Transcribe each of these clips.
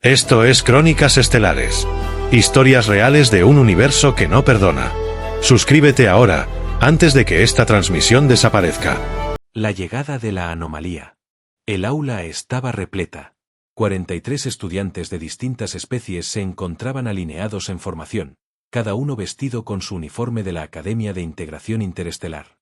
Esto es Crónicas Estelares. Historias reales de un universo que no perdona. Suscríbete ahora, antes de que esta transmisión desaparezca. La llegada de la anomalía. El aula estaba repleta. 43 estudiantes de distintas especies se encontraban alineados en formación, cada uno vestido con su uniforme de la Academia de Integración Interestelar.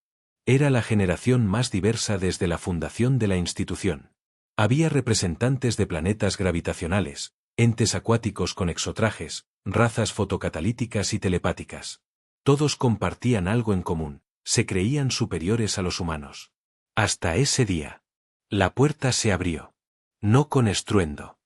Era la generación más diversa desde la fundación de la institución. Había representantes de planetas gravitacionales, entes acuáticos con exotrajes, razas fotocatalíticas y telepáticas. Todos compartían algo en común, se creían superiores a los humanos. Hasta ese día. La puerta se abrió. No con estruendo.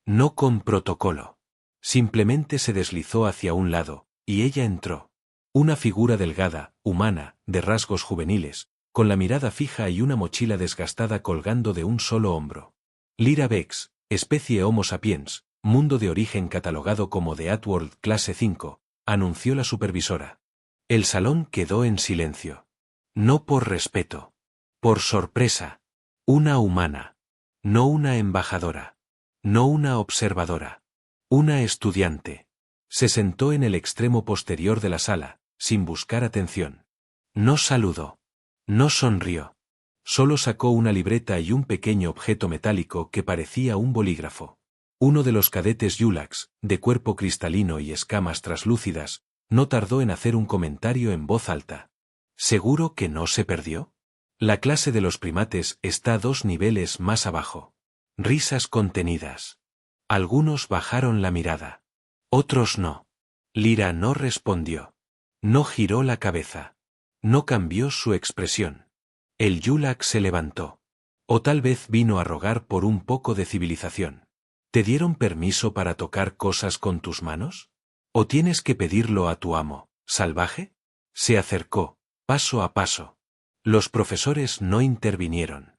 No con protocolo. Simplemente se deslizó hacia un lado, y ella entró. Una figura delgada, humana, de rasgos juveniles, con la mirada fija y una mochila desgastada colgando de un solo hombro. Lyra Vex, especie Homo sapiens, mundo de origen catalogado como de Atworld clase 5, anunció la supervisora. El salón quedó en silencio. No por respeto. Por sorpresa. Una humana. No una embajadora. No una observadora. Una estudiante. Se sentó en el extremo posterior de la sala, sin buscar atención. No saludó. No sonrió. Solo sacó una libreta y un pequeño objeto metálico que parecía un bolígrafo. Uno de los cadetes Yulax, de cuerpo cristalino y escamas traslúcidas, no tardó en hacer un comentario en voz alta. ¿Seguro que no se perdió? La clase de los primates está 2 niveles más abajo. Risas contenidas. Algunos bajaron la mirada. Otros no. Lyra no respondió. No giró la cabeza. No cambió su expresión. El Yulax se levantó. O tal vez vino a rogar por un poco de civilización. ¿Te dieron permiso para tocar cosas con tus manos? ¿O tienes que pedirlo a tu amo, salvaje? Se acercó, paso a paso. Los profesores no intervinieron.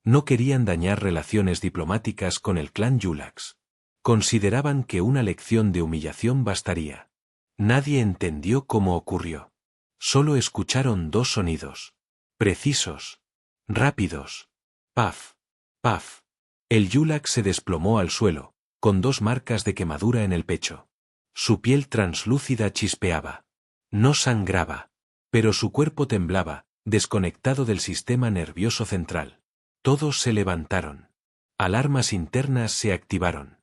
No querían dañar relaciones diplomáticas con el clan Yulax. Consideraban que una lección de humillación bastaría. Nadie entendió cómo ocurrió. Solo escucharon 2 sonidos. Precisos. Rápidos. Paf. Paf. El Yulax se desplomó al suelo, con 2 marcas de quemadura en el pecho. Su piel translúcida chispeaba. No sangraba. Pero su cuerpo temblaba, desconectado del sistema nervioso central. Todos se levantaron. Alarmas internas se activaron.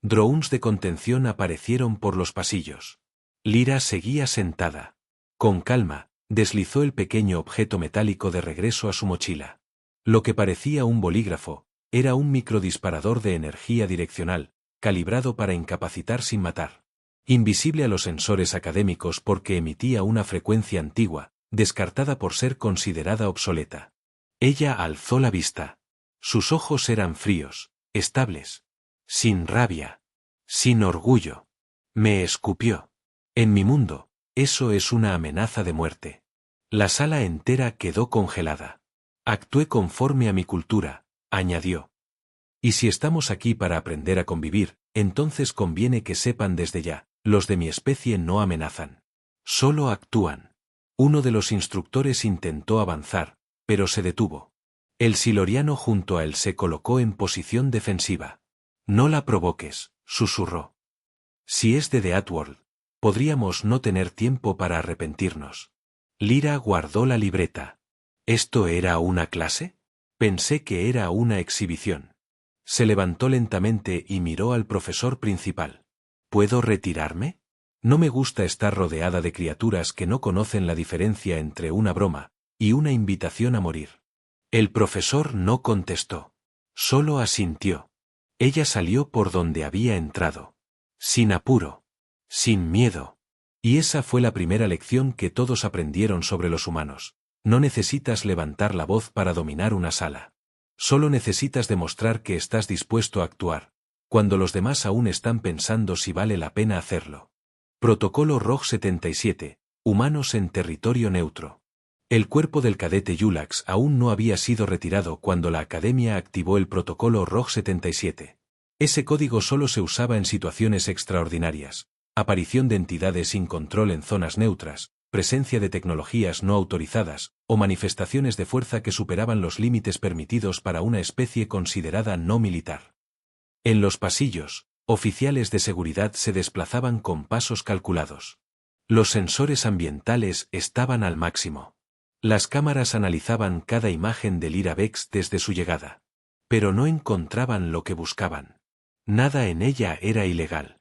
Drones de contención aparecieron por los pasillos. Lyra seguía sentada. Con calma, deslizó el pequeño objeto metálico de regreso a su mochila. Lo que parecía un bolígrafo, era un microdisparador de energía direccional, calibrado para incapacitar sin matar. Invisible a los sensores académicos porque emitía una frecuencia antigua, descartada por ser considerada obsoleta. Ella alzó la vista. Sus ojos eran fríos, estables. Sin rabia. Sin orgullo. Me escupió. En mi mundo, eso es una amenaza de muerte. La sala entera quedó congelada. Actué conforme a mi cultura, añadió. Y si estamos aquí para aprender a convivir, entonces conviene que sepan desde ya, los de mi especie no amenazan. Solo actúan. Uno de los instructores intentó avanzar, pero se detuvo. El siloriano junto a él se colocó en posición defensiva. No la provoques, susurró. Si es de The Atworld, podríamos no tener tiempo para arrepentirnos. Lyra guardó la libreta. ¿Esto era una clase? Pensé que era una exhibición. Se levantó lentamente y miró al profesor principal. ¿Puedo retirarme? No me gusta estar rodeada de criaturas que no conocen la diferencia entre una broma y una invitación a morir. El profesor no contestó. Solo asintió. Ella salió por donde había entrado. Sin apuro. Sin miedo. Y esa fue la primera lección que todos aprendieron sobre los humanos. No necesitas levantar la voz para dominar una sala. Solo necesitas demostrar que estás dispuesto a actuar, cuando los demás aún están pensando si vale la pena hacerlo. Protocolo ROG 77, humanos en territorio neutro. El cuerpo del cadete Yulax aún no había sido retirado cuando la Academia activó el protocolo ROG 77. Ese código solo se usaba en situaciones extraordinarias, aparición de entidades sin control en zonas neutras, presencia de tecnologías no autorizadas, o manifestaciones de fuerza que superaban los límites permitidos para una especie considerada no militar. En los pasillos, Oficiales de seguridad se desplazaban con pasos calculados. Los sensores ambientales estaban al máximo. Las cámaras analizaban cada imagen de Lyra Vex desde su llegada. Pero no encontraban lo que buscaban. Nada en ella era ilegal.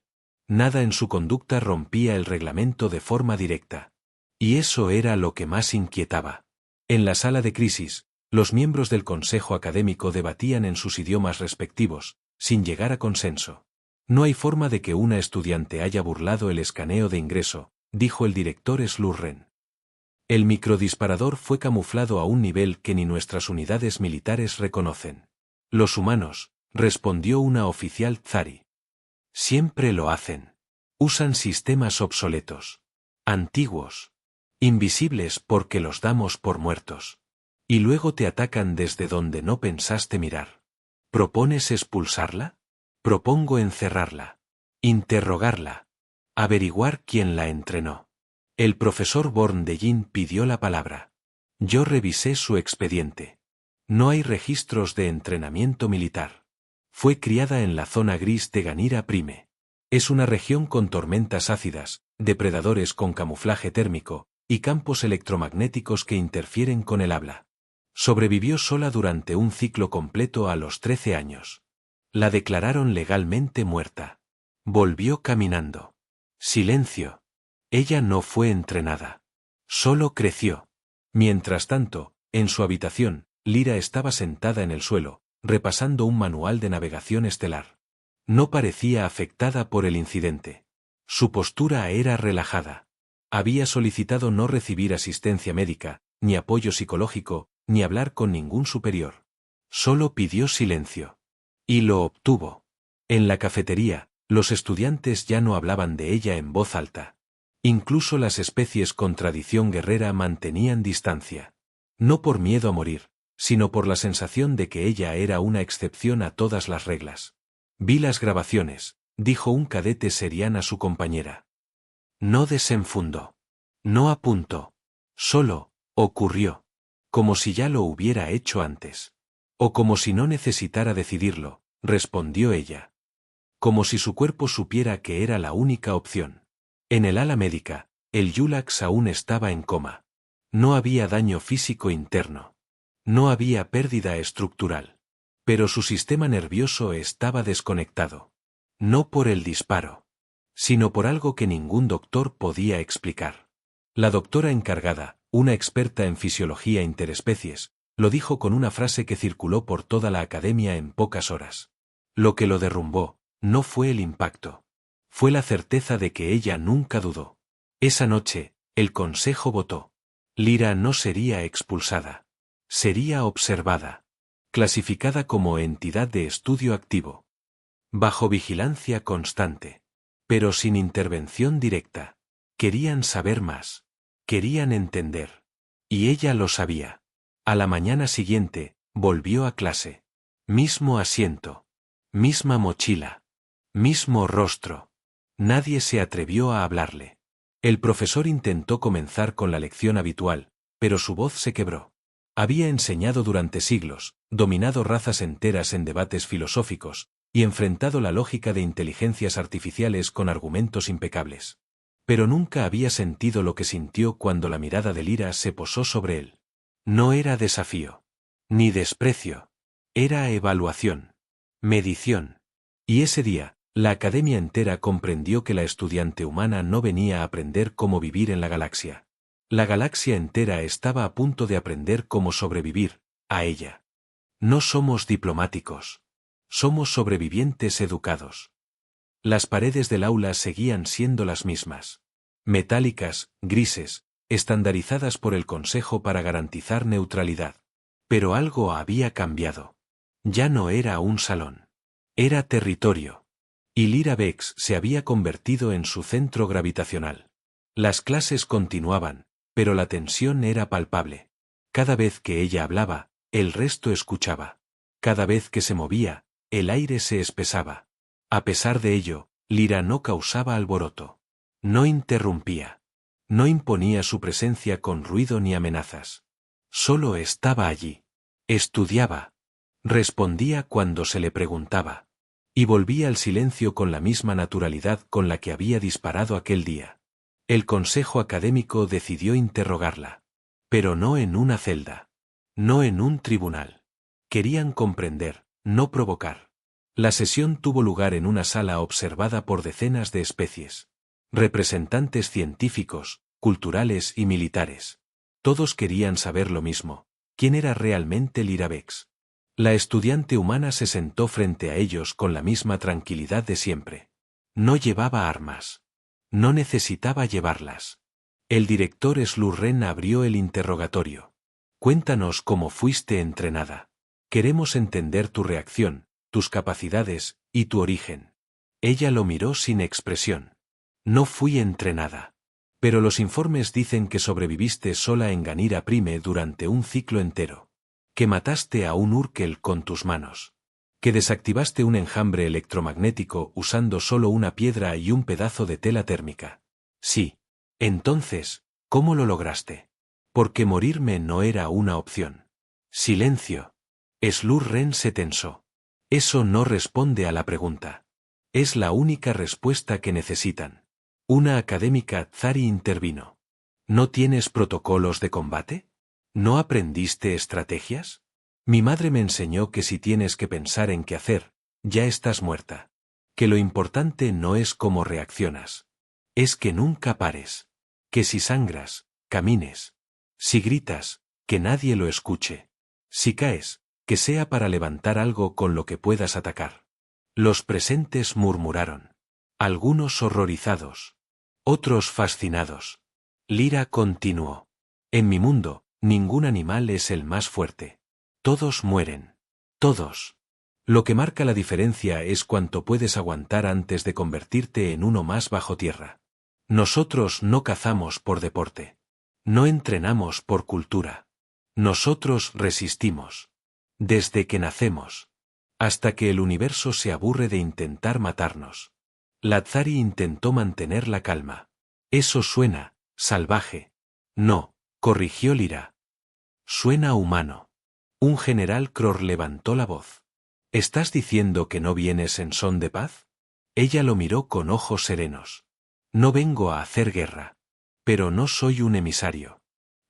Nada en su conducta rompía el reglamento de forma directa. Y eso era lo que más inquietaba. En la sala de crisis, los miembros del consejo académico debatían en sus idiomas respectivos, sin llegar a consenso. No hay forma de que una estudiante haya burlado el escaneo de ingreso, dijo el director Slurren. El microdisparador fue camuflado a un nivel que ni nuestras unidades militares reconocen. Los humanos, respondió una oficial Zari. Siempre lo hacen. Usan sistemas obsoletos. Antiguos. Invisibles porque los damos por muertos. Y luego te atacan desde donde no pensaste mirar. ¿Propones expulsarla? Propongo encerrarla. Interrogarla. Averiguar quién la entrenó. El profesor Born de Jin pidió la palabra. Yo revisé su expediente. No hay registros de entrenamiento militar. Fue criada en la zona gris de Ganira Prime. Es una región con tormentas ácidas, depredadores con camuflaje térmico, y campos electromagnéticos que interfieren con el habla. Sobrevivió sola durante un ciclo completo a los 13 años. La declararon legalmente muerta. Volvió caminando. Silencio. Ella no fue entrenada. Solo creció. Mientras tanto, en su habitación, Lyra estaba sentada en el suelo, repasando un manual de navegación estelar. No parecía afectada por el incidente. Su postura era relajada. Había solicitado no recibir asistencia médica, ni apoyo psicológico, ni hablar con ningún superior. Solo pidió silencio. Y lo obtuvo. En la cafetería, los estudiantes ya no hablaban de ella en voz alta. Incluso las especies con tradición guerrera mantenían distancia. No por miedo a morir, sino por la sensación de que ella era una excepción a todas las reglas. Vi las grabaciones, dijo un cadete serián a su compañera. No desenfundó. No apuntó. Solo, ocurrió. Como si ya lo hubiera hecho antes. O como si no necesitara decidirlo, respondió ella. Como si su cuerpo supiera que era la única opción. En el ala médica, el Yulax aún estaba en coma. No había daño físico interno. No había pérdida estructural. Pero su sistema nervioso estaba desconectado. No por el disparo, sino por algo que ningún doctor podía explicar. La doctora encargada, una experta en fisiología interespecies, lo dijo con una frase que circuló por toda la academia en pocas horas. Lo que lo derrumbó, no fue el impacto. Fue la certeza de que ella nunca dudó. Esa noche, el consejo votó. Lyra no sería expulsada. Sería observada. Clasificada como entidad de estudio activo. Bajo vigilancia constante. Pero sin intervención directa. Querían saber más. Querían entender. Y ella lo sabía. A la mañana siguiente, volvió a clase. Mismo asiento. Misma mochila. Mismo rostro. Nadie se atrevió a hablarle. El profesor intentó comenzar con la lección habitual, pero su voz se quebró. Había enseñado durante siglos, dominado razas enteras en debates filosóficos, y enfrentado la lógica de inteligencias artificiales con argumentos impecables. Pero nunca había sentido lo que sintió cuando la mirada de Lyra se posó sobre él. No era desafío. Ni desprecio. Era evaluación. Medición. Y ese día, la academia entera comprendió que la estudiante humana no venía a aprender cómo vivir en la galaxia. La galaxia entera estaba a punto de aprender cómo sobrevivir, a ella. No somos diplomáticos. Somos sobrevivientes educados. Las paredes del aula seguían siendo las mismas. Metálicas, grises, estandarizadas por el Consejo para garantizar neutralidad. Pero algo había cambiado. Ya no era un salón. Era territorio. Y Lyra Vex se había convertido en su centro gravitacional. Las clases continuaban, pero la tensión era palpable. Cada vez que ella hablaba, el resto escuchaba. Cada vez que se movía, el aire se espesaba. A pesar de ello, Lyra no causaba alboroto. No interrumpía. No imponía su presencia con ruido ni amenazas. Solo estaba allí. Estudiaba. Respondía cuando se le preguntaba. Y volvía al silencio con la misma naturalidad con la que había disparado aquel día. El consejo académico decidió interrogarla. Pero no en una celda. No en un tribunal. Querían comprender, no provocar. La sesión tuvo lugar en una sala observada por decenas de especies. Representantes científicos, culturales y militares. Todos querían saber lo mismo. ¿Quién era realmente Lyra Vex? La estudiante humana se sentó frente a ellos con la misma tranquilidad de siempre. No llevaba armas. No necesitaba llevarlas. El director Slurren abrió el interrogatorio. Cuéntanos cómo fuiste entrenada. Queremos entender tu reacción, tus capacidades y tu origen. Ella lo miró sin expresión. No fui entrenada. Pero los informes dicen que sobreviviste sola en Ganira Prime durante un ciclo entero. Que mataste a un Urkel con tus manos. Que desactivaste un enjambre electromagnético usando solo una piedra y un pedazo de tela térmica. Sí. Entonces, ¿cómo lo lograste? Porque morirme no era una opción. Silencio. Slurren se tensó. Eso no responde a la pregunta. Es la única respuesta que necesitan. Una académica Zari intervino. ¿No tienes protocolos de combate? ¿No aprendiste estrategias? Mi madre me enseñó que si tienes que pensar en qué hacer, ya estás muerta. Que lo importante no es cómo reaccionas. Es que nunca pares. Que si sangras, camines. Si gritas, que nadie lo escuche. Si caes, que sea para levantar algo con lo que puedas atacar. Los presentes murmuraron. Algunos horrorizados. Otros fascinados. Lyra continuó. En mi mundo, ningún animal es el más fuerte. Todos mueren. Todos. Lo que marca la diferencia es cuánto puedes aguantar antes de convertirte en uno más bajo tierra. Nosotros no cazamos por deporte. No entrenamos por cultura. Nosotros resistimos. Desde que nacemos. Hasta que el universo se aburre de intentar matarnos. La Zari intentó mantener la calma. Eso suena salvaje. No, corrigió Lyra. Suena humano. Un general Kror levantó la voz. ¿Estás diciendo que no vienes en son de paz? Ella lo miró con ojos serenos. No vengo a hacer guerra. Pero no soy un emisario.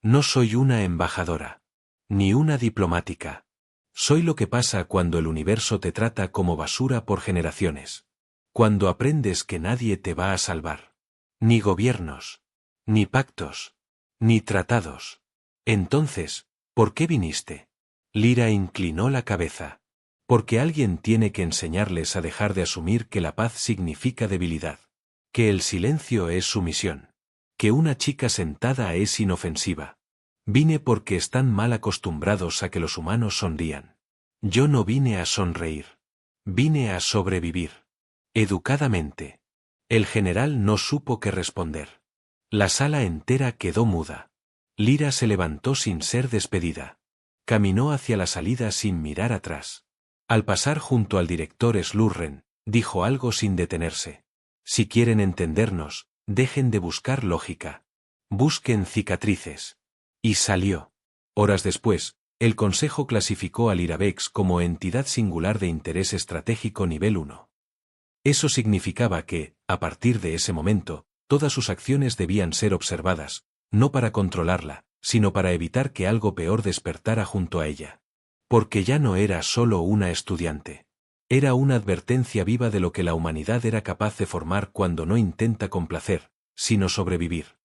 No soy una embajadora. Ni una diplomática. Soy lo que pasa cuando el universo te trata como basura por generaciones. Cuando aprendes que nadie te va a salvar. Ni gobiernos. Ni pactos. Ni tratados. Entonces, ¿por qué viniste? Lyra inclinó la cabeza. Porque alguien tiene que enseñarles a dejar de asumir que la paz significa debilidad. Que el silencio es sumisión. Que una chica sentada es inofensiva. Vine porque están mal acostumbrados a que los humanos sonrían. Yo no vine a sonreír. Vine a sobrevivir. Educadamente. El general no supo qué responder. La sala entera quedó muda. Lyra se levantó sin ser despedida. Caminó hacia la salida sin mirar atrás. Al pasar junto al director Slurren, dijo algo sin detenerse. Si quieren entendernos, dejen de buscar lógica. Busquen cicatrices. Y salió. Horas después, el Consejo clasificó a Lyra Vex como entidad singular de interés estratégico nivel 1. Eso significaba que, a partir de ese momento, todas sus acciones debían ser observadas, no para controlarla, sino para evitar que algo peor despertara junto a ella. Porque ya no era solo una estudiante. Era una advertencia viva de lo que la humanidad era capaz de formar cuando no intenta complacer, sino sobrevivir.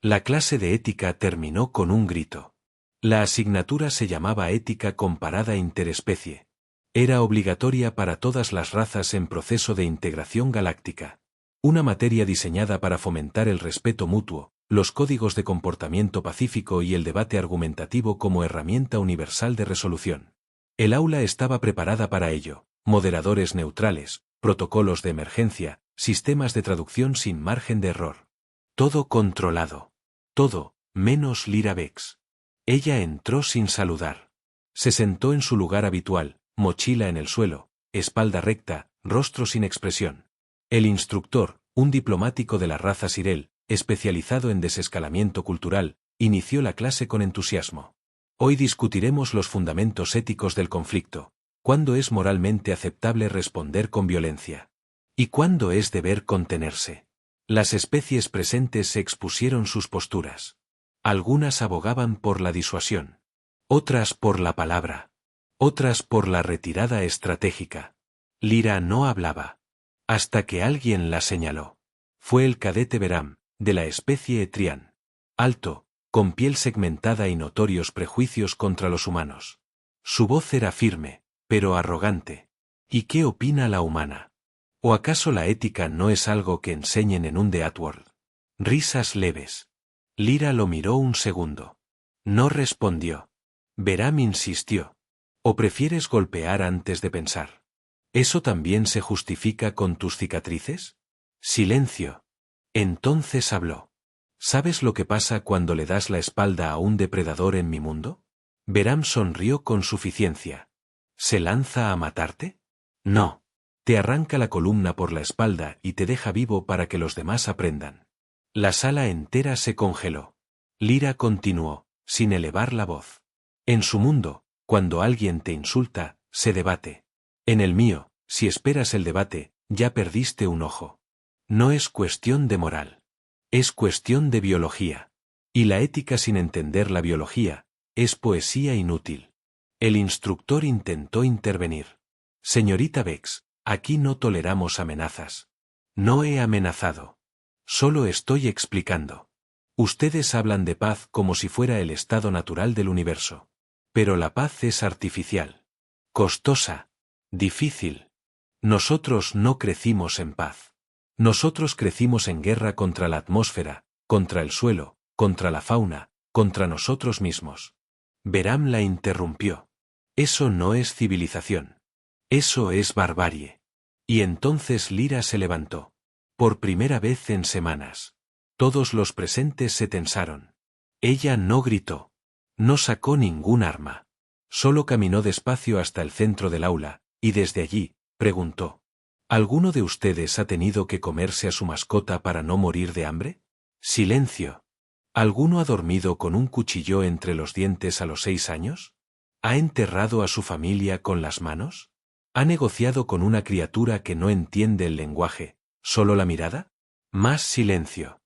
La clase de ética terminó con un grito. La asignatura se llamaba Ética Comparada Interespecie. Era obligatoria para todas las razas en proceso de integración galáctica. Una materia diseñada para fomentar el respeto mutuo, los códigos de comportamiento pacífico y el debate argumentativo como herramienta universal de resolución. El aula estaba preparada para ello. Moderadores neutrales, protocolos de emergencia, sistemas de traducción sin margen de error. Todo controlado. Todo, menos Lyra Vex. Ella entró sin saludar. Se sentó en su lugar habitual, mochila en el suelo, espalda recta, rostro sin expresión. El instructor, un diplomático de la raza Sirel, especializado en desescalamiento cultural, inició la clase con entusiasmo. Hoy discutiremos los fundamentos éticos del conflicto. ¿Cuándo es moralmente aceptable responder con violencia? ¿Y cuándo es deber contenerse? Las especies presentes expusieron sus posturas. Algunas abogaban por la disuasión. Otras por la palabra. Otras por la retirada estratégica. Lyra no hablaba. Hasta que alguien la señaló. Fue el cadete Beram, de la especie Etrian. Alto, con piel segmentada y notorios prejuicios contra los humanos. Su voz era firme, pero arrogante. ¿Y qué opina la humana? ¿O acaso la ética no es algo que enseñen en un Deathworld? Risas leves. Lyra lo miró un segundo. No respondió. Beram insistió. ¿O prefieres golpear antes de pensar? ¿Eso también se justifica con tus cicatrices? Silencio. Entonces habló. ¿Sabes lo que pasa cuando le das la espalda a un depredador en mi mundo? Beram sonrió con suficiencia. ¿Se lanza a matarte? No. Te arranca la columna por la espalda y te deja vivo para que los demás aprendan. La sala entera se congeló. Lyra continuó, sin elevar la voz. En su mundo, cuando alguien te insulta, se debate. En el mío, si esperas el debate, ya perdiste un ojo. No es cuestión de moral. Es cuestión de biología. Y la ética sin entender la biología, es poesía inútil. El instructor intentó intervenir. Señorita Vex, aquí no toleramos amenazas. No he amenazado. Solo estoy explicando. Ustedes hablan de paz como si fuera el estado natural del universo. Pero la paz es artificial. Costosa. Difícil. Nosotros no crecimos en paz. Nosotros crecimos en guerra contra la atmósfera, contra el suelo, contra la fauna, contra nosotros mismos. Beram la interrumpió. Eso no es civilización. Eso es barbarie. Y entonces Lyra se levantó. Por primera vez en semanas. Todos los presentes se tensaron. Ella no gritó. No sacó ningún arma. Solo caminó despacio hasta el centro del aula, y desde allí, preguntó. ¿Alguno de ustedes ha tenido que comerse a su mascota para no morir de hambre? Silencio. ¿Alguno ha dormido con un cuchillo entre los dientes a los 6 años? ¿Ha enterrado a su familia con las manos? ¿Ha negociado con una criatura que no entiende el lenguaje, solo la mirada? Más silencio.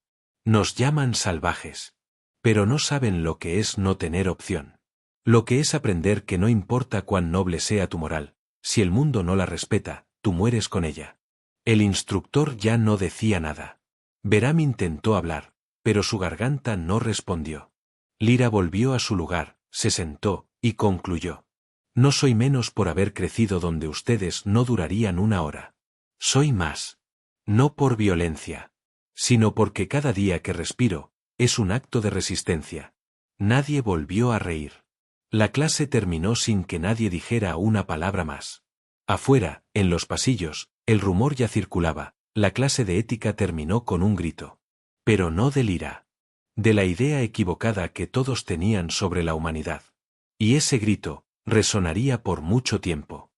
Nos llaman salvajes. Pero no saben lo que es no tener opción. Lo que es aprender que no importa cuán noble sea tu moral, si el mundo no la respeta, tú mueres con ella. El instructor ya no decía nada. Beram intentó hablar, pero su garganta no respondió. Lyra volvió a su lugar, se sentó, y concluyó. No soy menos por haber crecido donde ustedes no durarían una hora. Soy más. No por violencia. Sino porque cada día que respiro, es un acto de resistencia. Nadie volvió a reír. La clase terminó sin que nadie dijera una palabra más. Afuera, en los pasillos, el rumor ya circulaba. La clase de ética terminó con un grito. Pero no de Lyra. De la idea equivocada que todos tenían sobre la humanidad. Y ese grito resonaría por mucho tiempo.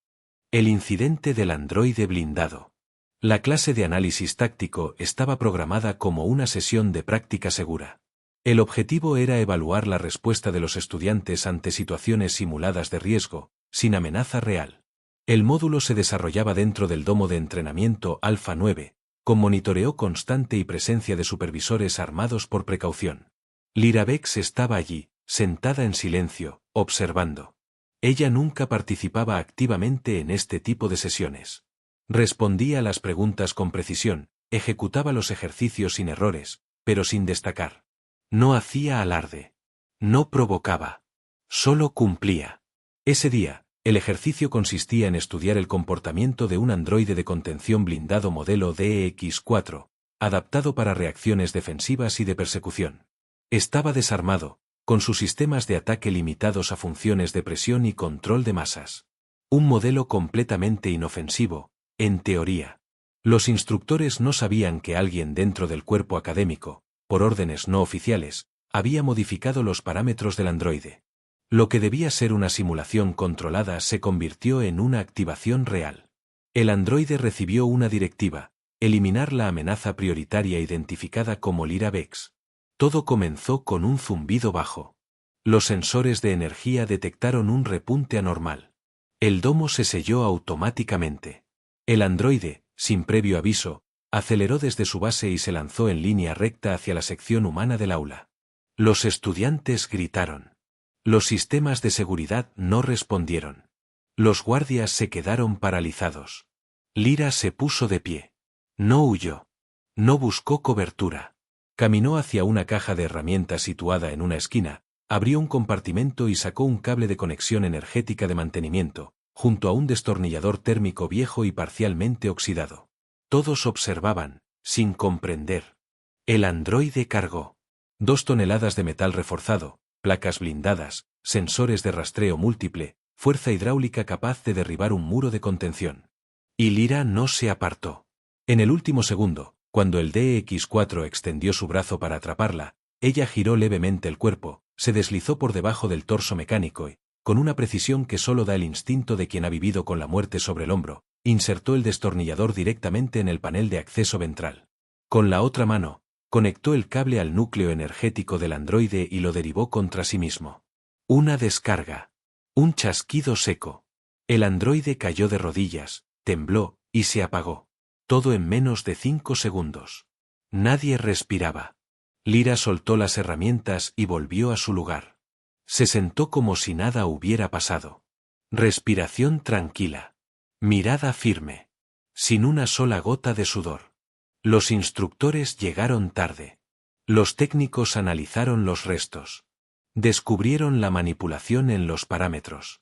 El incidente del androide blindado. La clase de análisis táctico estaba programada como una sesión de práctica segura. El objetivo era evaluar la respuesta de los estudiantes ante situaciones simuladas de riesgo, sin amenaza real. El módulo se desarrollaba dentro del domo de entrenamiento Alpha 9, con monitoreo constante y presencia de supervisores armados por precaución. Lyra Vex estaba allí, sentada en silencio, observando. Ella nunca participaba activamente en este tipo de sesiones. Respondía a las preguntas con precisión, ejecutaba los ejercicios sin errores, pero sin destacar. No hacía alarde. No provocaba. Solo cumplía. Ese día, el ejercicio consistía en estudiar el comportamiento de un androide de contención blindado modelo DEX-4, adaptado para reacciones defensivas y de persecución. Estaba desarmado, con sus sistemas de ataque limitados a funciones de presión y control de masas. Un modelo completamente inofensivo, en teoría. Los instructores no sabían que alguien dentro del cuerpo académico, por órdenes no oficiales, había modificado los parámetros del androide. Lo que debía ser una simulación controlada se convirtió en una activación real. El androide recibió una directiva: eliminar la amenaza prioritaria identificada como Lyra Vex. Todo comenzó con un zumbido bajo. Los sensores de energía detectaron un repunte anormal. El domo se selló automáticamente. El androide, sin previo aviso, aceleró desde su base y se lanzó en línea recta hacia la sección humana del aula. Los estudiantes gritaron. Los sistemas de seguridad no respondieron. Los guardias se quedaron paralizados. Lyra se puso de pie. No huyó. No buscó cobertura. Caminó hacia una caja de herramientas situada en una esquina, abrió un compartimento y sacó un cable de conexión energética de mantenimiento, junto a un destornillador térmico viejo y parcialmente oxidado. Todos observaban, sin comprender. El androide cargó 2 toneladas de metal reforzado, placas blindadas, sensores de rastreo múltiple, fuerza hidráulica capaz de derribar un muro de contención. Y Lyra no se apartó. En el último segundo, cuando el DX-4 extendió su brazo para atraparla, ella giró levemente el cuerpo, se deslizó por debajo del torso mecánico y, con una precisión que solo da el instinto de quien ha vivido con la muerte sobre el hombro, insertó el destornillador directamente en el panel de acceso ventral. Con la otra mano, conectó el cable al núcleo energético del androide y lo derivó contra sí mismo. Una descarga. Un chasquido seco. El androide cayó de rodillas, tembló, y se apagó. Todo en menos de 5 segundos. Nadie respiraba. Lyra soltó las herramientas y volvió a su lugar. Se sentó como si nada hubiera pasado. Respiración tranquila. Mirada firme. Sin una sola gota de sudor. Los instructores llegaron tarde. Los técnicos analizaron los restos. Descubrieron la manipulación en los parámetros.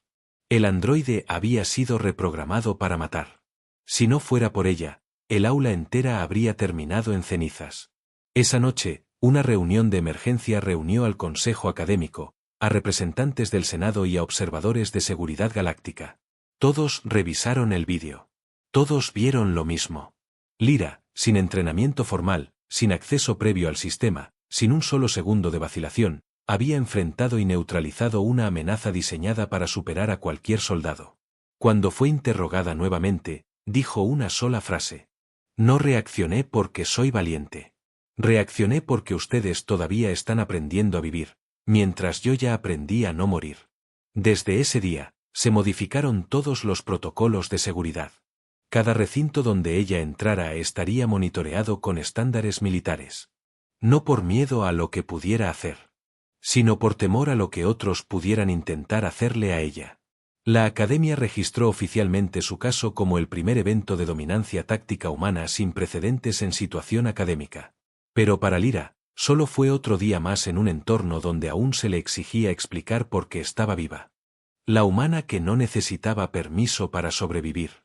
El androide había sido reprogramado para matar. Si no fuera por ella, el aula entera habría terminado en cenizas. Esa noche, una reunión de emergencia reunió al Consejo Académico, a representantes del Senado y a observadores de seguridad galáctica. Todos revisaron el vídeo. Todos vieron lo mismo. Lyra, sin entrenamiento formal, sin acceso previo al sistema, sin un solo segundo de vacilación, había enfrentado y neutralizado una amenaza diseñada para superar a cualquier soldado. Cuando fue interrogada nuevamente, dijo una sola frase. No reaccioné porque soy valiente. Reaccioné porque ustedes todavía están aprendiendo a vivir, mientras yo ya aprendí a no morir. Desde ese día, se modificaron todos los protocolos de seguridad. Cada recinto donde ella entrara estaría monitoreado con estándares militares. No por miedo a lo que pudiera hacer, sino por temor a lo que otros pudieran intentar hacerle a ella. La Academia registró oficialmente su caso como el primer evento de dominancia táctica humana sin precedentes en situación académica. Pero para Lyra, solo fue otro día más en un entorno donde aún se le exigía explicar por qué estaba viva. La humana que no necesitaba permiso para sobrevivir.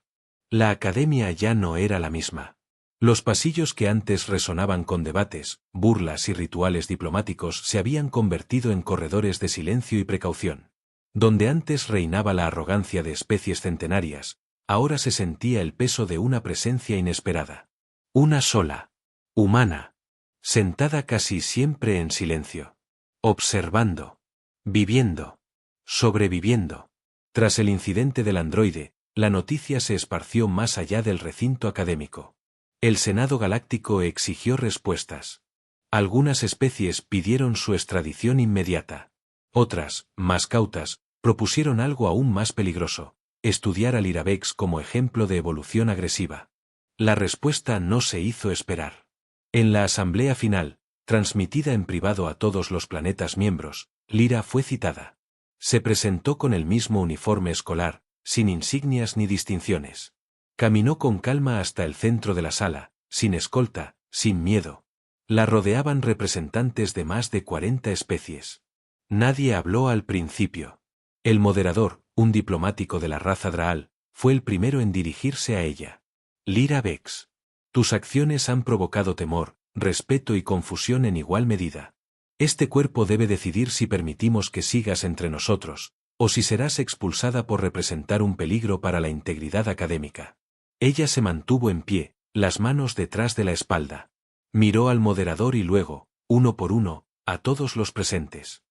La Academia ya no era la misma. Los pasillos que antes resonaban con debates, burlas y rituales diplomáticos se habían convertido en corredores de silencio y precaución. Donde antes reinaba la arrogancia de especies centenarias, ahora se sentía el peso de una presencia inesperada. Una sola. Humana. Sentada casi siempre en silencio. Observando. Viviendo. Sobreviviendo. Tras el incidente del androide, la noticia se esparció más allá del recinto académico. El Senado Galáctico exigió respuestas. Algunas especies pidieron su extradición inmediata. Otras, más cautas, propusieron algo aún más peligroso: estudiar a Lyra Vex como ejemplo de evolución agresiva. La respuesta no se hizo esperar. En la asamblea final, transmitida en privado a todos los planetas miembros, Lyra fue citada. Se presentó con el mismo uniforme escolar, sin insignias ni distinciones. Caminó con calma hasta el centro de la sala, sin escolta, sin miedo. La rodeaban representantes de más de 40 especies. Nadie habló al principio. El moderador, un diplomático de la raza Draal, fue el primero en dirigirse a ella. Lyra Vex. Tus acciones han provocado temor, respeto y confusión en igual medida. Este cuerpo debe decidir si permitimos que sigas entre nosotros, o si serás expulsada por representar un peligro para la integridad académica. Ella se mantuvo en pie, las manos detrás de la espalda. Miró al moderador y luego, uno por uno, a todos los presentes.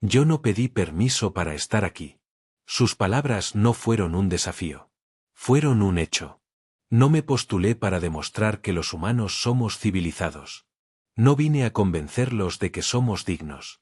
Yo no pedí permiso para estar aquí. Sus palabras no fueron un desafío. Fueron un hecho. No me postulé para demostrar que los humanos somos civilizados. No vine a convencerlos de que somos dignos.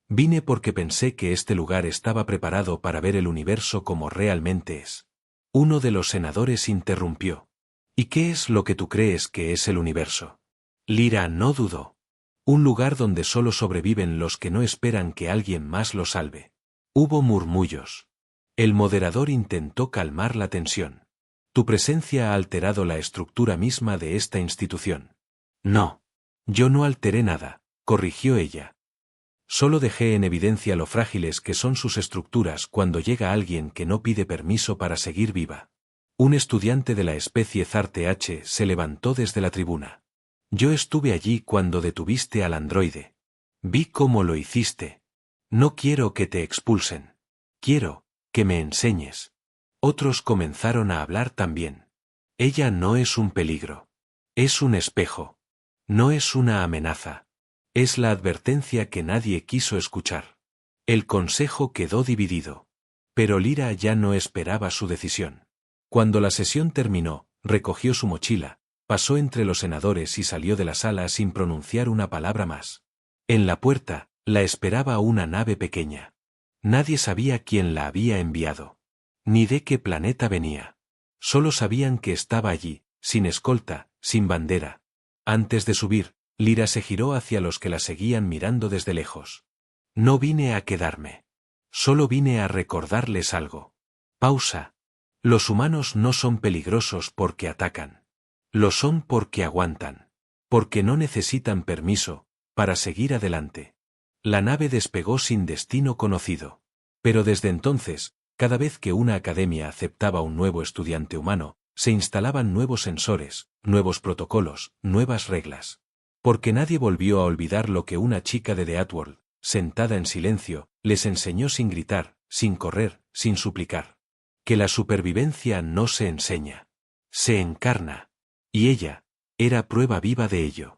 Vine porque pensé que este lugar estaba preparado para ver el universo como realmente es. Uno de los senadores interrumpió. ¿Y qué es lo que tú crees que es el universo? Lyra no dudó. Un lugar donde solo sobreviven los que no esperan que alguien más los salve. Hubo murmullos. El moderador intentó calmar la tensión. Tu presencia ha alterado la estructura misma de esta institución. No. Yo no alteré nada, corrigió ella. Solo dejé en evidencia lo frágiles que son sus estructuras cuando llega alguien que no pide permiso para seguir viva. Un estudiante de la especie ZAR-TH se levantó desde la tribuna. Yo estuve allí cuando detuviste al androide. Vi cómo lo hiciste. No quiero que te expulsen. Quiero que me enseñes. Otros comenzaron a hablar también. Ella no es un peligro. Es un espejo. No es una amenaza. Es la advertencia que nadie quiso escuchar. El consejo quedó dividido. Pero Lyra ya no esperaba su decisión. Cuando la sesión terminó, recogió su mochila, pasó entre los senadores y salió de la sala sin pronunciar una palabra más. En la puerta, la esperaba una nave pequeña. Nadie sabía quién la había enviado. Ni de qué planeta venía. Solo sabían que estaba allí, sin escolta, sin bandera. Antes de subir, Lyra se giró hacia los que la seguían mirando desde lejos. No vine a quedarme. Solo vine a recordarles algo. Pausa. Los humanos no son peligrosos porque atacan. Lo son porque aguantan. Porque no necesitan permiso para seguir adelante. La nave despegó sin destino conocido. Pero desde entonces, cada vez que una academia aceptaba un nuevo estudiante humano, se instalaban nuevos sensores, nuevos protocolos, nuevas reglas. Porque nadie volvió a olvidar lo que una chica de The Outworld, sentada en silencio, les enseñó sin gritar, sin correr, sin suplicar. Que la supervivencia no se enseña. Se encarna. Y ella era prueba viva de ello.